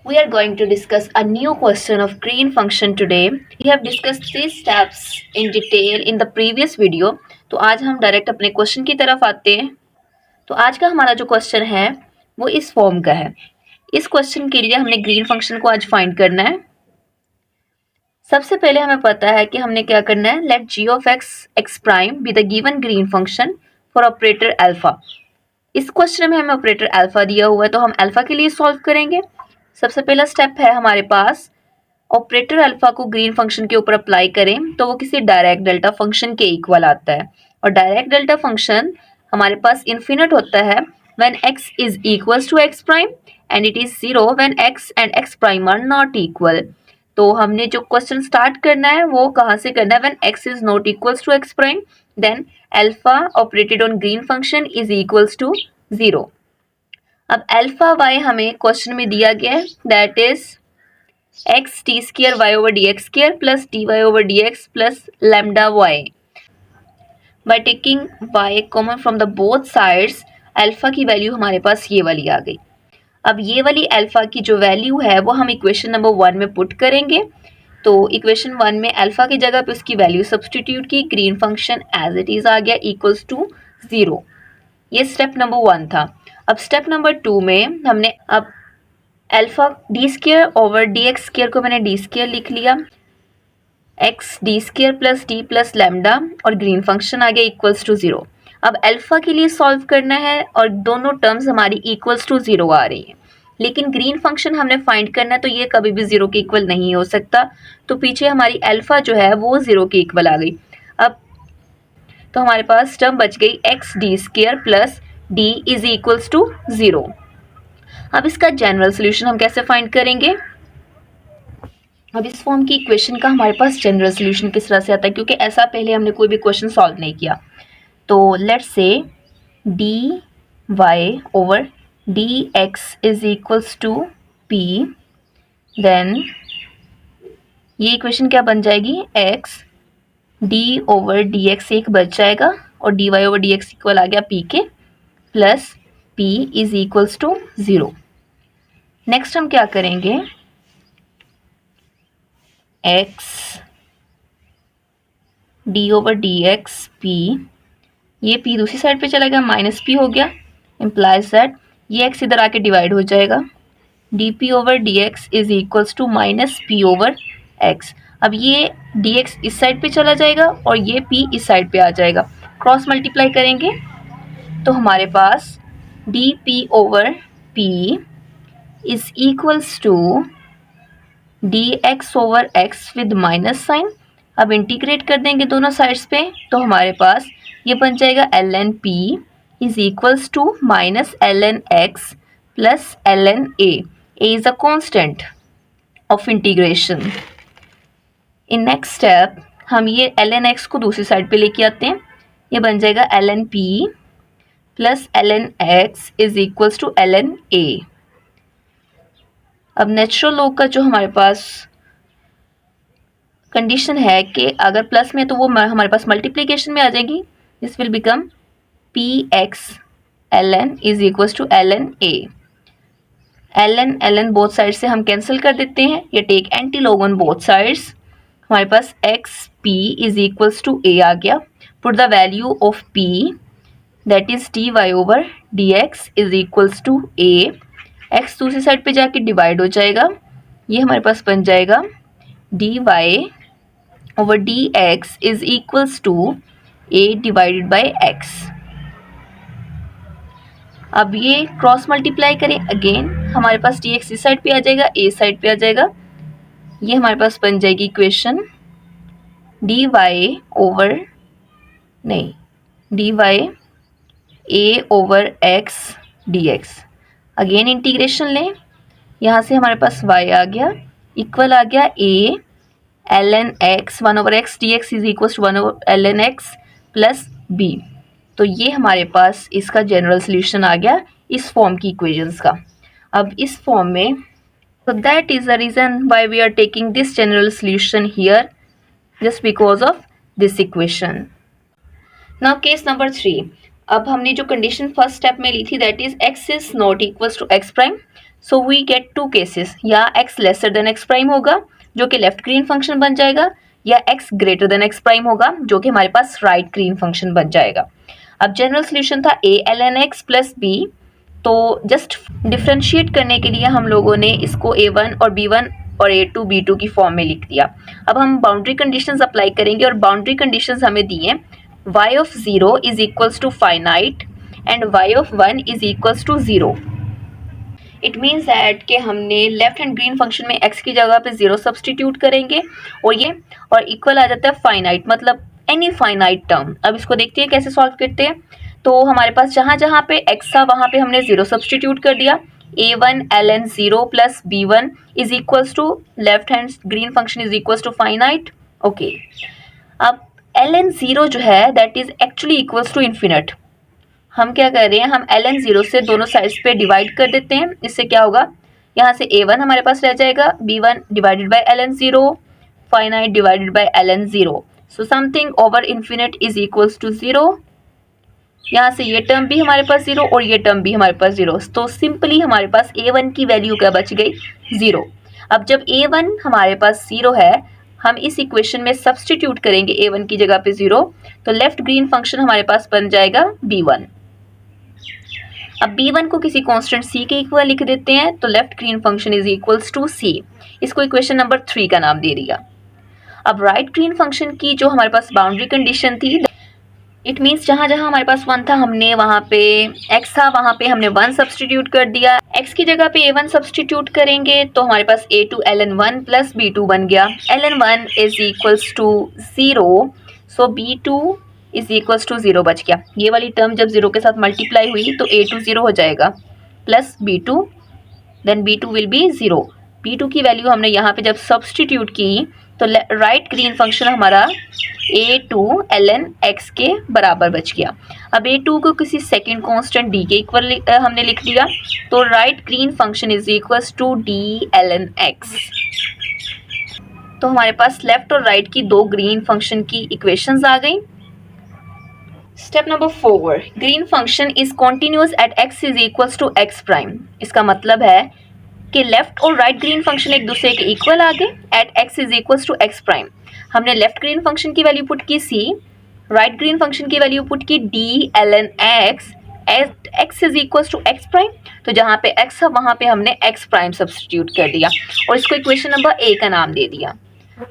We are going to discuss a new question of green function today. We have discussed these steps in detail in the previous video. तो आज हम direct अपने question की तरफ आते हैं. तो आज का हमारा जो क्वेश्चन है वो इस फॉर्म का है. इस क्वेश्चन के लिए हमने ग्रीन फंक्शन को आज फाइंड करना है. सबसे पहले हमें पता है कि हमने क्या करना है. Let g of x prime be the given green function for operator alpha. इस क्वेश्चन में हमें ऑपरेटर अल्फा दिया हुआ है तो हम अल्फा के लिए सॉल्व करेंगे. सबसे पहला स्टेप है हमारे पास ऑपरेटर अल्फा को ग्रीन फंक्शन के ऊपर अप्लाई करें तो वो किसी डायरेक्ट डेल्टा फंक्शन के इक्वल आता है. और डायरेक्ट डेल्टा फंक्शन हमारे पास इन्फिनिट होता है when x is equals to x prime and it is 0 when x and x prime are not equal. तो हमने जो क्वेश्चन स्टार्ट करना है वो कहाँ से करना है. When x is not equals to x prime then alpha operated on green function is equals to 0. अब अल्फा y हमें क्वेश्चन में दिया गया है that is x t square y over d x square plus d y over d x plus lambda y. By taking y common from the both sides alpha की value हमारे पास ये वाली आ गई. अब ये वाली अल्फा की जो वैल्यू है वो हम इक्वेशन नंबर 1 में पुट करेंगे. तो इक्वेशन 1 में अल्फा की जगह पे उसकी वैल्यू सब्सटीट्यूट की. Green function as it is आ गया इक्वल्स टू 0. ये स्टेप नंबर 1 था. अब स्टेप नंबर 2 में हमने अब alpha D square over d x square को मैंने डी स्क्र लिख लिया. X d square plus lambda और ग्रीन फंक्शन आ गया इक्वल्स टू 0. अब अल्फा के लिए सॉल्व करना है और दोनों टर्म्स हमारी इक्वल्स टू 0 आ रही है. लेकिन ग्रीन फंक्शन हमने फाइंड करना है तो ये कभी भी 0 के इक्वल नहीं हो सकता. तो पीछे हमारी अल्फा जो है वो 0 के इक्वल आ गई. अब तो हमारे पास टर्म बच गई x d square plus d is equals to 0. अब इसका जनरल सोल्यूशन हम कैसे फाइंड करेंगे. अब इस फॉर्म की इक्वेशन का हमारे पास जनरल सोल्यूशन किस तरह से आता है क्योंकि ऐसा पहले हमने कोई भी क्वेश्चन सॉल्व नहीं किया. तो let's say d y over d x is equals to p. Then ये इक्वेशन क्या बन जाएगी. X d over d x एक बच जाएगा और d y over d x equal आ गया पी के plus p is equals to 0. Next हम क्या करेंगे. X d over d x p. ये पी दूसरी साइड पे चला गया माइनस पी हो गया. इम्प्लाइज दैट ये एक्स इधर आके डिवाइड हो जाएगा. D p over d x is equals to minus p over x. अब ये डी एक्स इस साइड पे चला जाएगा और ये पी इस साइड पे आ जाएगा. क्रॉस मल्टीप्लाई करेंगे तो हमारे पास d p over p is equals to d x over x with minus sign. अब इंटीग्रेट कर देंगे दोनों साइड्स पे तो हमारे पास ये बन जाएगा l n p is equals to minus l n x plus l n a. Is a constant of integration. In next step हम ये एल एन एक्स को दूसरी साइड पे लेके आते हैं. ये बन जाएगा l n p plus l n x is equals to l n a. अब नेचुरल लॉग का जो हमारे पास कंडीशन है कि अगर प्लस में तो वो हमारे पास मल्टीप्लिकेशन में आ जाएगी. This will become p x l n is equals to l n a. L n both side से हम कैंसिल कर देते हैं. ये take anti log on both sides. हमारे पास x p is equals to a आ गया. Put the value of p that is d y over d x is equals to a. X दूसरी साइड पे जाके डिवाइड हो जाएगा. ये हमारे पास बन जाएगा d y over d x is equals to a divided by x. अब ये क्रॉस मल्टीप्लाई करें अगेन हमारे पास डी एक्स इस साइड पे आ जाएगा ए साइड पे आ जाएगा. ये हमारे पास बन जाएगी इक्वेशन डी वाई ओवर नहीं d y a over x d x. Again integration लें. यहाँ से हमारे पास y आ गया इक्वल आ गया a l n x 1 over x d x is equal to 1 over l n x plus b. तो ये हमारे पास इसका जनरल सोल्यूशन आ गया इस फॉर्म की इक्वेशंस का. अब इस फॉर्म में so that is the reason why we are taking this general solution here just because of this equation. Now case number 3. अब हमने जो कंडीशन फर्स्ट स्टेप में ली थी that is x is not equals to x prime. So we get two cases, या x lesser than x prime होगा जो कि लेफ्ट ग्रीन फंक्शन बन जाएगा, या x greater than x prime होगा जो कि हमारे पास राइट ग्रीन फंक्शन बन जाएगा। अब जनरल सोल्यूशन था a ln x plus b, तो जस्ट डिफ्रेंशिएट करने के लिए हम लोगों ने इसको a1 और b1 और a2 b2 की फॉर्म में लिख दिया। अब हम बाउंड्री कंडीशंस अप्लाई करेंगे और बाउंड्री कंडीशंस हमें दी हैं y of 0 is equals to finite and y of 1 is equals to 0। It means that कि हमने लेफ्ट हैंड ग्रीन फंक्शन में x की जगह पे 0 सब्सटीट्यूट करेंगे और इक्वल आ जाता है फाइनाइट, मतलब एनी फाइनाइट टर्म। अब इसको देखते हैं कैसे सॉल्व करते हैं। तो हमारे पास जहाँ जहाँ पे x था वहाँ पे हमने 0 सब्सटीट्यूट कर दिया। a1 ln 0 plus b1 is equals to left hand green function is equals to finite. Okay, अब ln 0 जो है that is actually equals to infinite. हम क्या कर रहे हैं, हम ln 0 से दोनों साइड्स पे डिवाइड कर देते हैं। इससे क्या होगा, यहाँ से a1 हमारे पास रह जाएगा, b1 divided by ln 0, finite divided by ln 0, so something over infinite is equals to 0। यहाँ से ये टर्म भी हमारे पास 0 और ये टर्म भी हमारे पास 0, तो सिंपली हमारे पास a1 की वैल्यू क्या बच गई, 0। अब जब a1 हमारे पास 0 है, हम इस इक्वेशन में सब्सटीट्यूट करेंगे a1 की जगह पे 0, तो लेफ्ट ग्रीन फंक्शन हमारे पास बन जाएगा b1। अब b1 को किसी कांस्टेंट c के इक्वल लिख देते हैं, तो left green function is equals to c। इसको इक्वेशन नंबर 3 का नाम दे दिया। अब राइट ग्रीन फंक्शन की जो हमारे पास बाउंड्री कंडीशन थी, इट मीन्स जहाँ जहाँ हमारे पास 1 था हमने वहाँ पे x था, वहाँ पे हमने 1 सब्सटीट्यूट कर दिया। x की जगह पे a1 सब्सटीट्यूट करेंगे तो हमारे पास a2 ln 1 प्लस b2 बन गया। ln 1 is equals to 0, so b2 is equals to 0 बच गया। ये वाली टर्म जब 0 के साथ मल्टीप्लाई हुई तो a2 0 हो जाएगा plus b2, then b2 will be 0। b2 की वैल्यू हमने यहाँ पे जब सब्सटीट्यूट की तो राइट ग्रीन फंक्शन हमारा a2 ln x के बराबर बच गया। अब a2 को किसी सेकंड कांस्टेंट d के इक्वल हमने लिख दिया, तो right green function is equals to d ln x। तो हमारे पास लेफ्ट और राइट की दो ग्रीन फंक्शन की इक्वेशंस आ गई। Step number 4, green function is continuous at x is equals to x prime. इसका मतलब है कि लेफ्ट और राइट ग्रीन फंक्शन एक दूसरे के इक्वल आ गए at x is equals to x prime. हमने लेफ्ट ग्रीन फंक्शन की वैल्यू पुट की c, राइट ग्रीन फंक्शन की वैल्यू पुट की d ln x at x is equals to x prime. तो जहाँ पे x है वहाँ पे हमने x प्राइम सब्सटीट्यूट कर दिया और इसको इक्वेशन नंबर a का नाम दे दिया।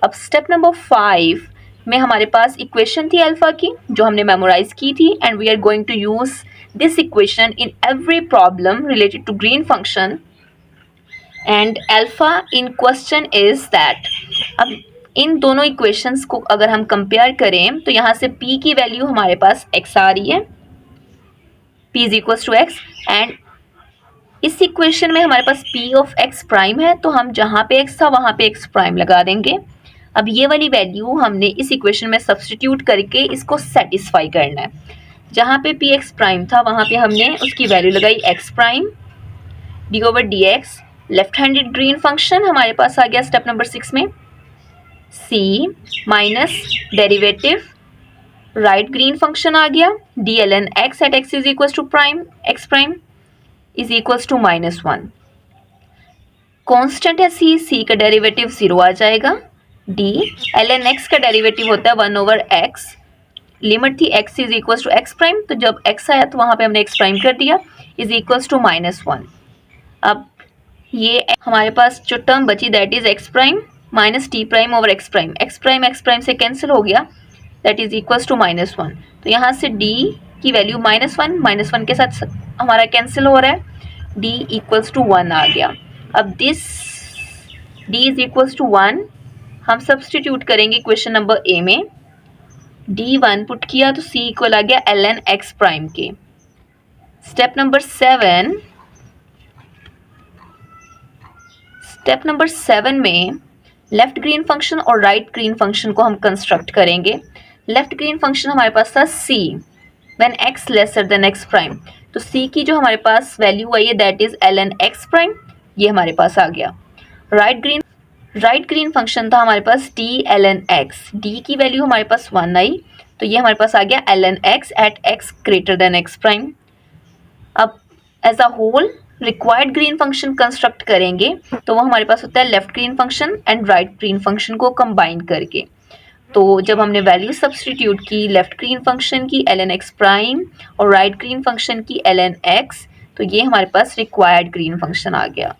अब स्टेप नंबर 5 में हमारे पास इक्वेशन थी अल्फा की जो हमने मेमोराइज की थी, and we are going to use this equation in every problem related to green function, and alpha in question is that. अब इन दोनों इक्वेशंस को अगर हम कंपेयर करें तो यहाँ से p की वैल्यू हमारे पास x आ रही है, p is equals to x, and इस इक्वेशन में हमारे पास p ऑफ x प्राइम है, तो हम जहाँ पे x था वहाँ पे x प्राइम लगा देंगे। अब ये वाली वैल्यू हमने इस इक्वेशन में सब्सटीट्यूट करके इसको सेटिस्फाई करना है। जहाँ पे p x प्राइम था वहाँ पे हमने उसकी वैल्यू लगाई x prime d over dx। Left handed green function हमारे पास आ गया स्टेप नंबर 6 में c minus derivative right green function आ गया d ln x at x is equals to prime x prime is equals to -1। Constant है c का derivative 0 आ जाएगा। d ln x का डेरिवेटिव होता है 1 ओवर x। लिमिट थी x is equals to x prime, तो जब x आया तो वहाँ पे हमने x प्राइम कर दिया इज इक्वल्स टू -1। अब ये हमारे पास जो टर्म बची that is x prime minus T prime over x prime से कैंसिल हो गया, दैट इज इक्वल्स टू -1। तो यहाँ से d की वैल्यू -1 के साथ हमारा कैंसिल हो रहा है, d इक्वल्स टू 1 आ गया। अब this d is equals to 1 हम सब्सटीट्यूट करेंगे क्वेश्चन नंबर a में, d1 पुट किया तो c इक्वल आ गया ln x प्राइम के। स्टेप नंबर 7 में लेफ्ट ग्रीन फंक्शन और राइट ग्रीन फंक्शन को हम कंस्ट्रक्ट करेंगे। लेफ्ट ग्रीन फंक्शन हमारे पास था c when x lesser than x prime, तो c की जो हमारे पास वैल्यू आई है that is ln x prime, ये हमारे पास आ गया। राइट ग्रीन फंक्शन था हमारे पास d ln x, d की वैल्यू हमारे पास 1 आई, तो ये हमारे पास आ गया ln x at x greater than x prime. अब as a whole required green function construct करेंगे तो वो हमारे पास होता है left green function and right green function को कंबाइन करके। तो जब हमने वैल्यू सब्सटीट्यूट की लेफ्ट ग्रीन फंक्शन की ln x प्राइम और राइट ग्रीन फंक्शन की ln x, तो ये हमारे पास रिक्वायर्ड ग्रीन फंक्शन आ गया।